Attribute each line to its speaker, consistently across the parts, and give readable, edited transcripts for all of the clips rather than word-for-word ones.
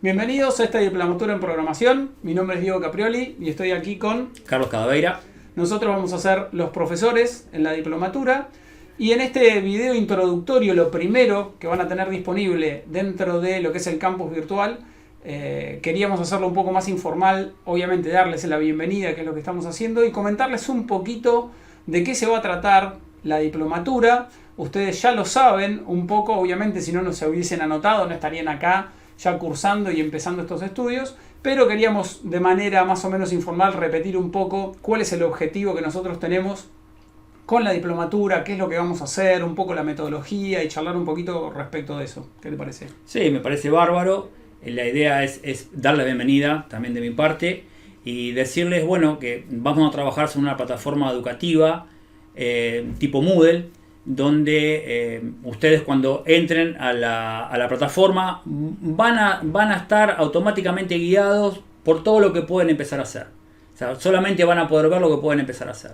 Speaker 1: Bienvenidos a esta diplomatura en programación. Mi nombre es Diego Caprioli y estoy aquí con
Speaker 2: Carlos Cadaveira.
Speaker 1: Nosotros vamos a ser los profesores en la diplomatura y en este video introductorio lo primero que van a tener disponible dentro de lo que es el campus virtual, queríamos hacerlo un poco más informal, obviamente darles la bienvenida, que es lo que estamos haciendo, y comentarles un poquito de qué se va a tratar la diplomatura. Ustedes ya lo saben un poco, obviamente si no, no se hubiesen anotado, no estarían acá ya cursando y empezando estos estudios, pero queríamos de manera más o menos informal repetir un poco cuál es el objetivo que nosotros tenemos con la diplomatura, qué es lo que vamos a hacer, un poco la metodología y charlar un poquito respecto de eso. ¿Qué te parece?
Speaker 2: Sí, me parece bárbaro. La idea es dar la bienvenida también de mi parte y decirles, bueno, que vamos a trabajar sobre una plataforma educativa tipo Moodle, donde ustedes cuando entren a la plataforma van a estar automáticamente guiados por todo lo que pueden empezar a hacer. O sea, solamente van a poder ver lo que pueden empezar a hacer.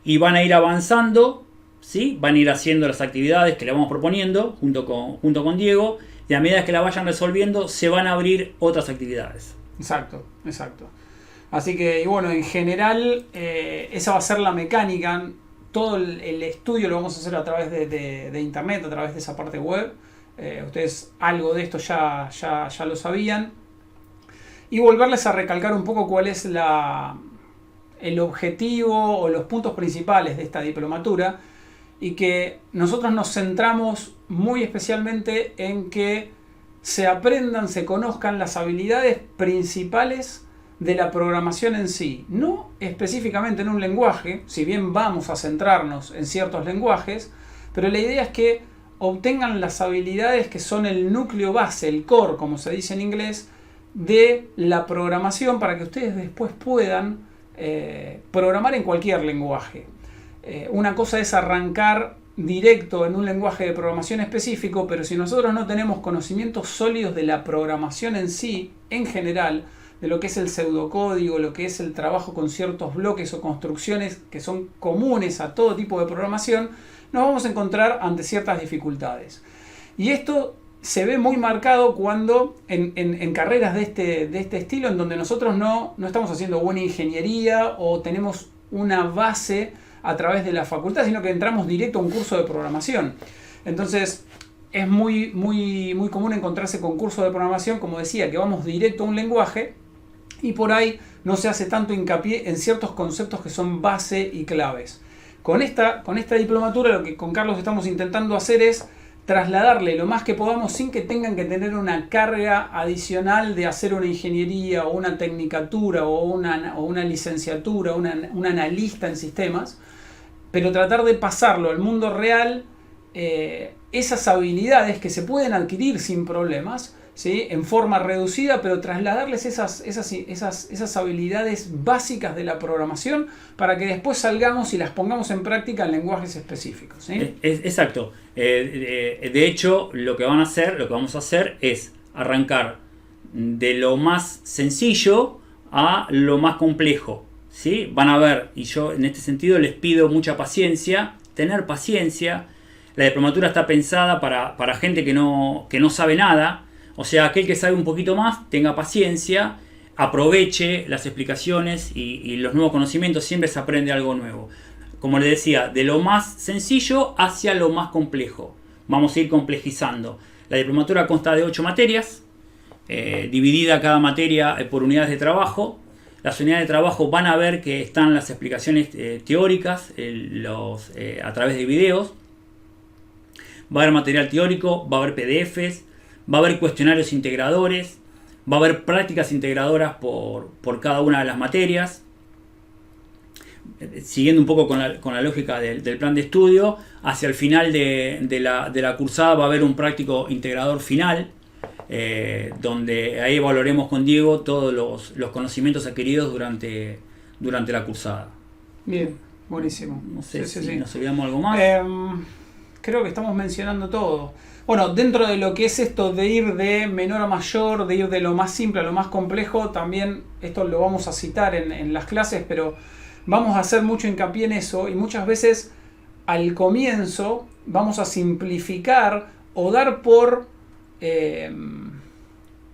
Speaker 2: Y van a ir avanzando, ¿sí? Van a ir haciendo las actividades que le vamos proponiendo junto con Diego, y a medida que la vayan resolviendo se van a abrir otras actividades.
Speaker 1: Exacto, exacto. Así que, y bueno, en general esa va a ser la mecánica. Todo el estudio lo vamos a hacer a través de internet, a través de esa parte web. Ustedes algo de esto ya lo sabían. Y volverles a recalcar un poco cuál es el objetivo o los puntos principales de esta diplomatura. Y que nosotros nos centramos muy especialmente en que se aprendan, se conozcan las habilidades principales de la programación en sí, no específicamente en un lenguaje, si bien vamos a centrarnos en ciertos lenguajes, pero la idea es que obtengan las habilidades que son el núcleo base, el core, como se dice en inglés, de la programación para que ustedes después puedan programar en cualquier lenguaje. Una cosa es arrancar directo en un lenguaje de programación específico, pero si nosotros no tenemos conocimientos sólidos de la programación en sí, en general, de lo que es el pseudocódigo, lo que es el trabajo con ciertos bloques o construcciones que son comunes a todo tipo de programación, nos vamos a encontrar ante ciertas dificultades. Y esto se ve muy marcado cuando en carreras de este estilo, en donde nosotros no estamos haciendo buena ingeniería o tenemos una base a través de la facultad, sino que entramos directo a un curso de programación. Entonces es muy común encontrarse con cursos de programación, como decía, que vamos directo a un lenguaje y por ahí no se hace tanto hincapié en ciertos conceptos que son base y claves. Con esta diplomatura lo que con Carlos estamos intentando hacer es trasladarle lo más que podamos sin que tengan que tener una carga adicional de hacer una ingeniería o una tecnicatura o una licenciatura, un analista en sistemas, pero tratar de pasarlo al mundo real, esas habilidades que se pueden adquirir sin problemas, ¿sí? En forma reducida, pero trasladarles esas habilidades básicas de la programación para que después salgamos y las pongamos en práctica en lenguajes específicos, ¿sí?
Speaker 2: Exacto. De hecho, lo que vamos a hacer es arrancar de lo más sencillo a lo más complejo, ¿sí? Van a ver, y yo en este sentido les pido mucha paciencia, tener paciencia. La diplomatura está pensada para gente que no sabe nada. O sea, aquel que sabe un poquito más, tenga paciencia, aproveche las explicaciones y los nuevos conocimientos, siempre se aprende algo nuevo. Como les decía, de lo más sencillo hacia lo más complejo. Vamos a ir complejizando. La diplomatura consta de 8 materias, dividida cada materia por unidades de trabajo. Las unidades de trabajo van a ver que están las explicaciones teóricas a través de videos. Va a haber material teórico, va a haber PDFs, va a haber cuestionarios integradores, va a haber prácticas integradoras por cada una de las materias. Siguiendo un poco con la lógica del plan de estudio, hacia el final de la cursada va a haber un práctico integrador final, donde ahí evaluaremos con Diego todos los conocimientos adquiridos durante la cursada.
Speaker 1: Bien, buenísimo.
Speaker 2: No sé
Speaker 1: Sí.
Speaker 2: si nos olvidamos algo más.
Speaker 1: Creo que estamos mencionando todo. Bueno, dentro de lo que es esto de ir de menor a mayor, de ir de lo más simple a lo más complejo, también esto lo vamos a citar en las clases, pero vamos a hacer mucho hincapié en eso y muchas veces al comienzo vamos a simplificar o dar por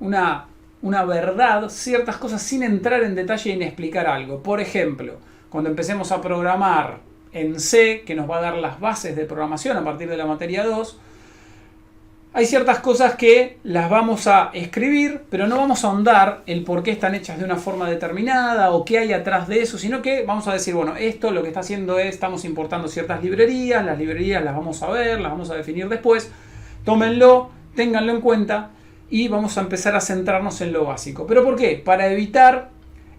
Speaker 1: una una verdad ciertas cosas sin entrar en detalle y en explicar algo. Por ejemplo, cuando empecemos a programar en C, que nos va a dar las bases de programación a partir de la materia 2, hay ciertas cosas que las vamos a escribir, pero no vamos a ahondar el por qué están hechas de una forma determinada o qué hay atrás de eso, sino que vamos a decir, bueno, esto lo que está haciendo es, estamos importando ciertas librerías, las librerías las vamos a ver, las vamos a definir después, tómenlo, ténganlo en cuenta y vamos a empezar a centrarnos en lo básico. ¿Pero por qué? Para evitar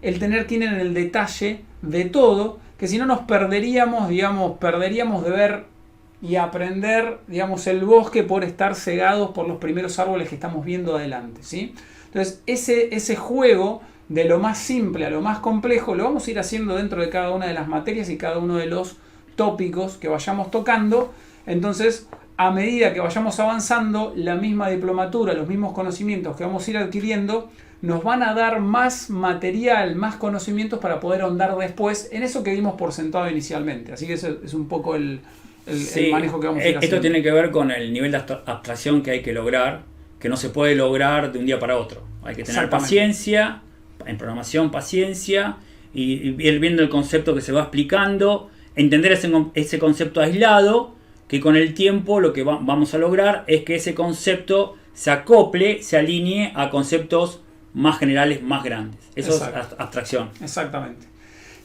Speaker 1: el tener que ir en el detalle de todo, que si no nos perderíamos de ver y aprender, el bosque por estar cegados por los primeros árboles que estamos viendo adelante, ¿sí? Entonces, ese juego de lo más simple a lo más complejo lo vamos a ir haciendo dentro de cada una de las materias y cada uno de los tópicos que vayamos tocando. Entonces, a medida que vayamos avanzando, la misma diplomatura, los mismos conocimientos que vamos a ir adquiriendo, nos van a dar más material, más conocimientos para poder ahondar después en eso que dimos por sentado inicialmente. Así que ese es un poco el manejo que vamos a ir haciendo.
Speaker 2: Esto tiene que ver con el nivel de abstracción que hay que lograr, que no se puede lograr de un día para otro. Hay que tener paciencia, en programación paciencia, y ir viendo el concepto que se va explicando, entender ese concepto aislado, que con el tiempo lo que vamos a lograr es que ese concepto se acople, se alinee a conceptos más generales, más grandes. Eso es abstracción.
Speaker 1: Exactamente.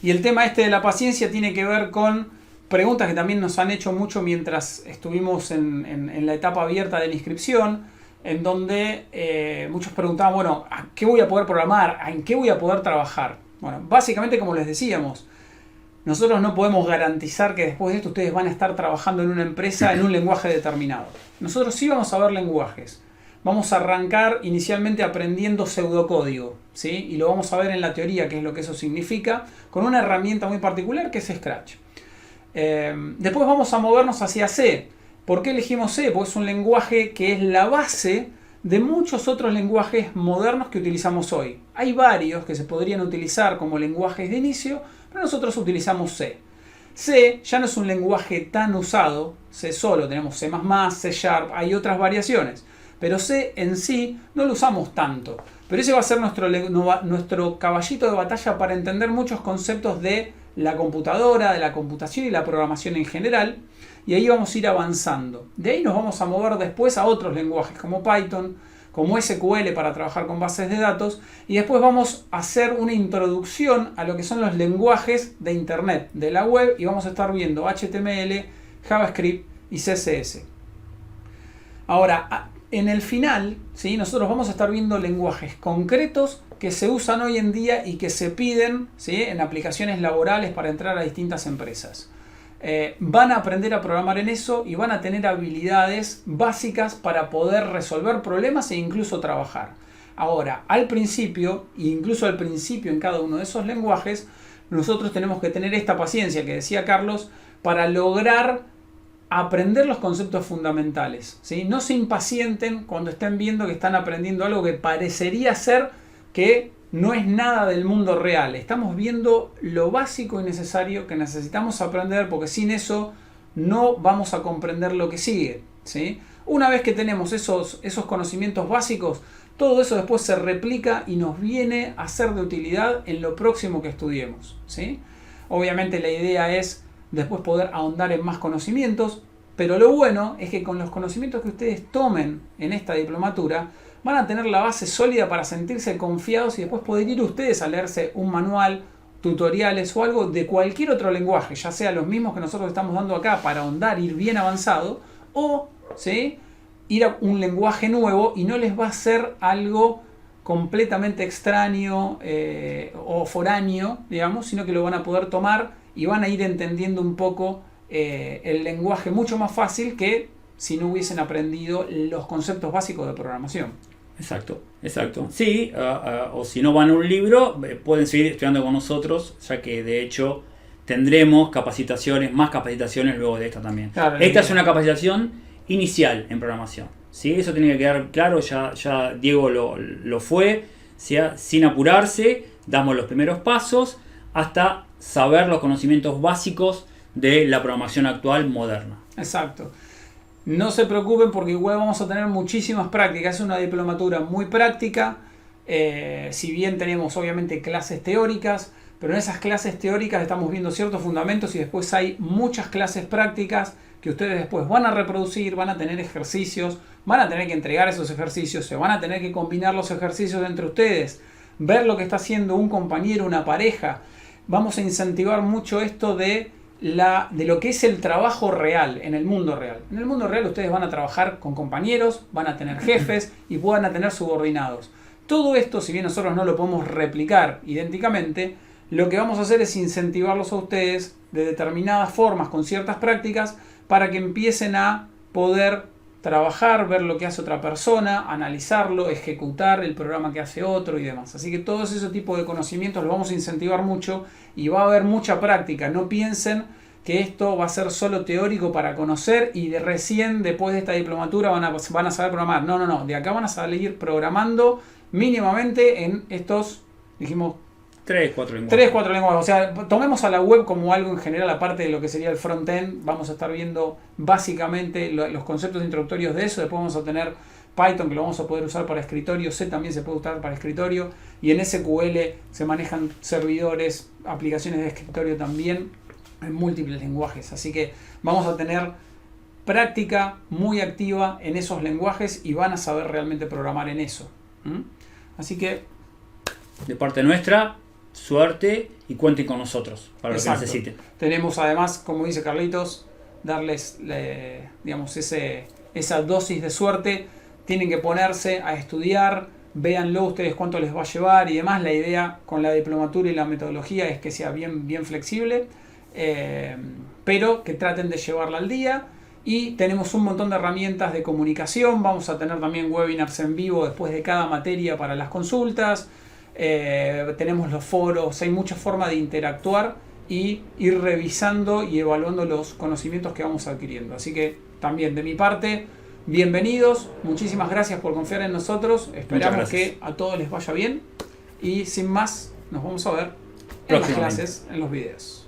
Speaker 1: Y el tema de la paciencia tiene que ver con preguntas que también nos han hecho mucho mientras estuvimos en la etapa abierta de la inscripción, en donde muchos preguntaban, bueno, ¿a qué voy a poder programar? ¿En qué voy a poder trabajar? Bueno, básicamente, como les decíamos, nosotros no podemos garantizar que después de esto ustedes van a estar trabajando en una empresa en un lenguaje determinado. Nosotros sí vamos a ver lenguajes. Vamos a arrancar inicialmente aprendiendo pseudocódigo, ¿sí? Y lo vamos a ver en la teoría, qué es lo que eso significa, con una herramienta muy particular que es Scratch. Después vamos a movernos hacia C. ¿Por qué elegimos C? Porque es un lenguaje que es la base de muchos otros lenguajes modernos que utilizamos hoy. Hay varios que se podrían utilizar como lenguajes de inicio, pero nosotros utilizamos C. C ya no es un lenguaje tan usado, C solo, tenemos C++, C Sharp, hay otras variaciones. Pero C en sí no lo usamos tanto. Pero ese va a ser nuestro caballito de batalla para entender muchos conceptos de la computadora, de la computación y la programación en general. Y ahí vamos a ir avanzando. De ahí nos vamos a mover después a otros lenguajes como Python, como SQL para trabajar con bases de datos. Y después vamos a hacer una introducción a lo que son los lenguajes de Internet, de la web. Y vamos a estar viendo HTML, JavaScript y CSS. Ahora, en el final, ¿sí? Nosotros vamos a estar viendo lenguajes concretos que se usan hoy en día y que se piden, ¿sí? En aplicaciones laborales para entrar a distintas empresas. Van a aprender a programar en eso y van a tener habilidades básicas para poder resolver problemas e incluso trabajar. Ahora, al principio, e incluso al principio en cada uno de esos lenguajes, nosotros tenemos que tener esta paciencia que decía Carlos para lograr aprender los conceptos fundamentales, ¿sí? No se impacienten cuando estén viendo que están aprendiendo algo que parecería ser que no es nada del mundo real. Estamos viendo lo básico y necesario que necesitamos aprender, porque sin eso no vamos a comprender lo que sigue, ¿sí? Una vez que tenemos esos conocimientos básicos, todo eso después se replica y nos viene a ser de utilidad en lo próximo que estudiemos, ¿sí? Obviamente la idea es después poder ahondar en más conocimientos, pero lo bueno es que con los conocimientos que ustedes tomen en esta diplomatura van a tener la base sólida para sentirse confiados y después poder ir ustedes a leerse un manual, tutoriales o algo de cualquier otro lenguaje, ya sea los mismos que nosotros estamos dando acá para ahondar, ir bien avanzado, o ¿sí? Ir a un lenguaje nuevo y no les va a ser algo completamente extraño o foráneo, digamos, sino que lo van a poder tomar y van a ir entendiendo un poco el lenguaje mucho más fácil que si no hubiesen aprendido los conceptos básicos de programación.
Speaker 2: Exacto. Sí, o si no van a un libro, pueden seguir estudiando con nosotros, ya que de hecho tendremos más capacitaciones luego de esta también. Claro, esta es una capacitación inicial en programación, ¿sí? Eso tiene que quedar claro, ya Diego lo fue, ¿sí? Sin apurarse, damos los primeros pasos hasta saber los conocimientos básicos de la programación actual moderna.
Speaker 1: Exacto. No se preocupen porque igual vamos a tener muchísimas prácticas. Es una diplomatura muy práctica. Si bien tenemos obviamente clases teóricas, pero en esas clases teóricas estamos viendo ciertos fundamentos y después hay muchas clases prácticas que ustedes después van a reproducir, van a tener ejercicios, van a tener que entregar esos ejercicios, se van a tener que combinar los ejercicios entre ustedes, ver lo que está haciendo un compañero, una pareja. Vamos a incentivar mucho esto de lo que es el trabajo real, en el mundo real. En el mundo real ustedes van a trabajar con compañeros, van a tener jefes y van a tener subordinados. Todo esto, si bien nosotros no lo podemos replicar idénticamente, lo que vamos a hacer es incentivarlos a ustedes de determinadas formas, con ciertas prácticas, para que empiecen a poder trabajar, ver lo que hace otra persona, analizarlo, ejecutar el programa que hace otro y demás. Así que todos ese tipo de conocimientos los vamos a incentivar mucho y va a haber mucha práctica. No piensen que esto va a ser solo teórico para conocer y recién después de esta diplomatura van a saber programar. No, no, no. De acá van a salir programando mínimamente en estos, dijimos,
Speaker 2: 3, 4 lenguajes.
Speaker 1: 3-4 lenguajes. O sea, tomemos a la web como algo en general, aparte de lo que sería el front-end. Vamos a estar viendo básicamente los conceptos introductorios de eso. Después vamos a tener Python, que lo vamos a poder usar para escritorio. C también se puede usar para escritorio. Y en SQL se manejan servidores, aplicaciones de escritorio también, en múltiples lenguajes. Así que vamos a tener práctica muy activa en esos lenguajes y van a saber realmente programar en eso. Así que,
Speaker 2: de parte nuestra, suerte y cuenten con nosotros para lo
Speaker 1: exacto,
Speaker 2: que necesiten.
Speaker 1: Tenemos además, como dice Carlitos, darles digamos, esa dosis de suerte. Tienen que ponerse a estudiar, véanlo ustedes cuánto les va a llevar y demás. La idea con la diplomatura y la metodología es que sea bien flexible, pero que traten de llevarla al día. Y tenemos un montón de herramientas de comunicación. Vamos a tener también webinars en vivo después de cada materia para las consultas. Tenemos los foros, hay muchas formas de interactuar y ir revisando y evaluando los conocimientos que vamos adquiriendo. Así que también de mi parte, bienvenidos, muchísimas gracias por confiar en nosotros, esperamos que a todos les vaya bien y sin más, nos vamos a ver en las clases, en los videos.